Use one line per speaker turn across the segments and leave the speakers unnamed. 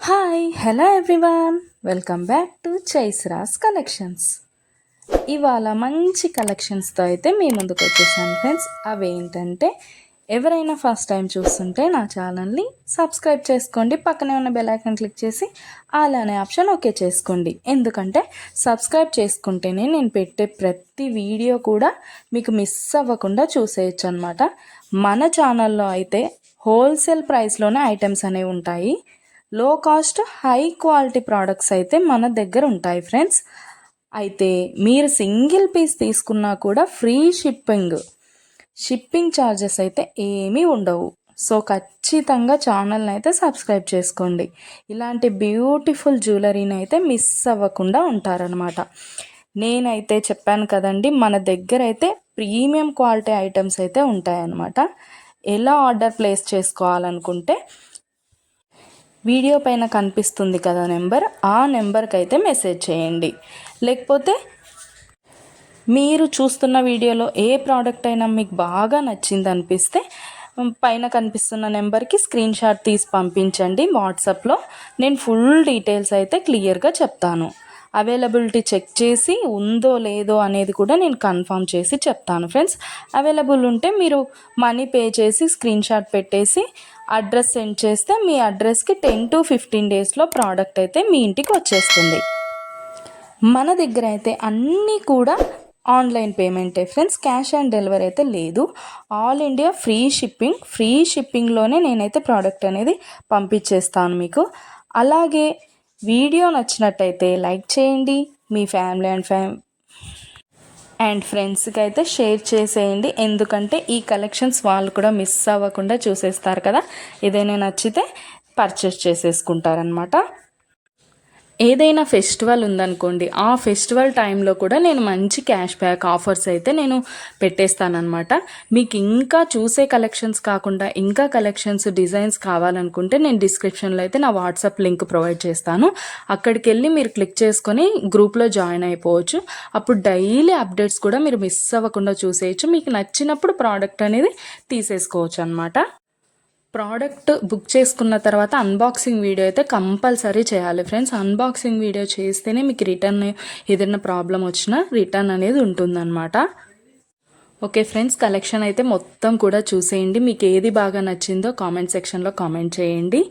Hi hello everyone, welcome back to చైస్రాస్ collections. ఇవాళ మంచి కలెక్షన్స్తో అయితే మీ ముందుకు వచ్చేసాను ఫ్రెండ్స్. అవేంటంటే ఎవరైనా ఫస్ట్ టైం చూస్తుంటే నా ఛానల్ని సబ్స్క్రైబ్ చేసుకోండి, పక్కనే ఉన్న బెల్ ఐకాన్ క్లిక్ చేసి ఆల్ అనే ఆప్షన్ ఓకే చేసుకోండి. ఎందుకంటే సబ్స్క్రైబ్ చేసుకుంటేనే నేను పెట్టే ప్రతి వీడియో కూడా మీకు మిస్ అవ్వకుండా చూసేయచ్చు అనమాట. మన ఛానల్లో అయితే హోల్సేల్ ప్రైస్లోనే ఐటమ్స్ అనేవి ఉంటాయి. లో కాస్ట్ హై క్వాలిటీ ప్రోడక్ట్స్ అయితే మన దగ్గర ఉంటాయి ఫ్రెండ్స్. అయితే మీరు సింగిల్ పీస్ తీసుకున్నా కూడా ఫ్రీ షిప్పింగ్ ఛార్జెస్ అయితే ఏమీ ఉండవు. సో ఖచ్చితంగా ఛానల్ని అయితే సబ్స్క్రైబ్ చేసుకోండి. ఇలాంటి బ్యూటిఫుల్ జ్యువెలరీని అయితే మిస్ అవ్వకుండా ఉంటారనమాట. నేనైతే చెప్పాను కదండి, మన దగ్గర అయితే ప్రీమియం క్వాలిటీ ఐటమ్స్ అయితే ఉంటాయన్నమాట. ఎలా ఆర్డర్ ప్లేస్ చేసుకోవాలనుకుంటే వీడియో పైన కనిపిస్తుంది కదా నెంబర్, ఆ నెంబర్కి అయితే మెసేజ్ చేయండి. లేకపోతే మీరు చూస్తున్న వీడియోలో ఏ ప్రోడక్ట్ అయినా మీకు బాగా నచ్చింది అనిపిస్తే పైన కనిపిస్తున్న నెంబర్కి స్క్రీన్ షాట్ తీసి పంపించండి వాట్సాప్లో. నేను ఫుల్ డీటెయిల్స్ అయితే క్లియర్గా చెప్తాను. అవైలబిలిటీ చెక్ చేసి ఉందో లేదో అనేది కూడా నేను కన్ఫర్మ్ చేసి చెప్తాను ఫ్రెండ్స్. అవైలబుల్ ఉంటే మీరు మనీ పే చేసి స్క్రీన్ షాట్ పెట్టేసి అడ్రస్ సెండ్ చేస్తే మీ అడ్రస్కి 10 to 15 డేస్లో ప్రోడక్ట్ అయితే మీ ఇంటికి వచ్చేస్తుంది. మన దగ్గర అయితే అన్నీ కూడా ఆన్లైన్ పేమెంటే ఫ్రెండ్స్, క్యాష్ ఆన్ డెలివరీ అయితే లేదు. ఆల్ ఇండియా ఫ్రీ షిప్పింగ్లోనే నేనైతే ప్రోడక్ట్ అనేది పంపించేస్తాను మీకు. అలాగే వీడియో నచ్చినట్టయితే లైక్ చేయండి, మీ ఫ్యామిలీ అండ్ ఫ్రెండ్స్కి అయితే షేర్ చేసేయండి. ఎందుకంటే ఈ కలెక్షన్స్ వాళ్ళు కూడా మిస్ అవ్వకుండా చూసేస్తారు కదా, ఏదైనా నచ్చితే పర్చేస్ చేసేసుకుంటారనమాట. ఏదైనా ఫెస్టివల్ ఉందనుకోండి, ఆ ఫెస్టివల్ టైంలో కూడా నేను మంచి క్యాష్ బ్యాక్ ఆఫర్స్ అయితే నేను పెట్టేస్తానమాట. మీకు ఇంకా చూసే కలెక్షన్స్ కాకుండా ఇంకా కలెక్షన్స్ డిజైన్స్ కావాలనుకుంటే నేను డిస్క్రిప్షన్లో అయితే నా వాట్సాప్ లింక్ ప్రొవైడ్ చేస్తాను. అక్కడికి వెళ్ళి మీరు క్లిక్ చేసుకొని గ్రూప్లో జాయిన్ అయిపోవచ్చు. అప్పుడు డైలీ అప్డేట్స్ కూడా మీరు మిస్ అవ్వకుండా చూసేయచ్చు. మీకు నచ్చినప్పుడు ప్రోడక్ట్ అనేది తీసేసుకోవచ్చు అనమాట. ప్రోడక్ట్ బుక్ చేసుకున్న తర్వాత అన్బాక్సింగ్ వీడియో అయితే కంపల్సరీ చేయాలి ఫ్రెండ్స్. అన్బాక్సింగ్ వీడియో చేస్తేనే మీకు రిటర్న్ ఏదైనా ప్రాబ్లం వచ్చినా రిటర్న్ అనేది ఉంటుందన్నమాట. ఓకే ఫ్రెండ్స్, కలెక్షన్ అయితే మొత్తం కూడా చూసేయండి. మీకు ఏది బాగా నచ్చిందో కామెంట్ సెక్షన్లో కామెంట్ చేయండి.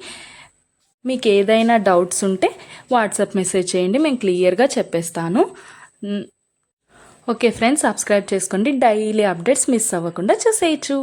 మీకు ఏదైనా డౌట్స్ ఉంటే వాట్సాప్ మెసేజ్ చేయండి, మేము క్లియర్గా చెప్పేస్తాను. ఓకే ఫ్రెండ్స్, సబ్స్క్రైబ్ చేసుకోండి, డైలీ అప్డేట్స్ మిస్ అవ్వకుండా చూసేయచ్చు.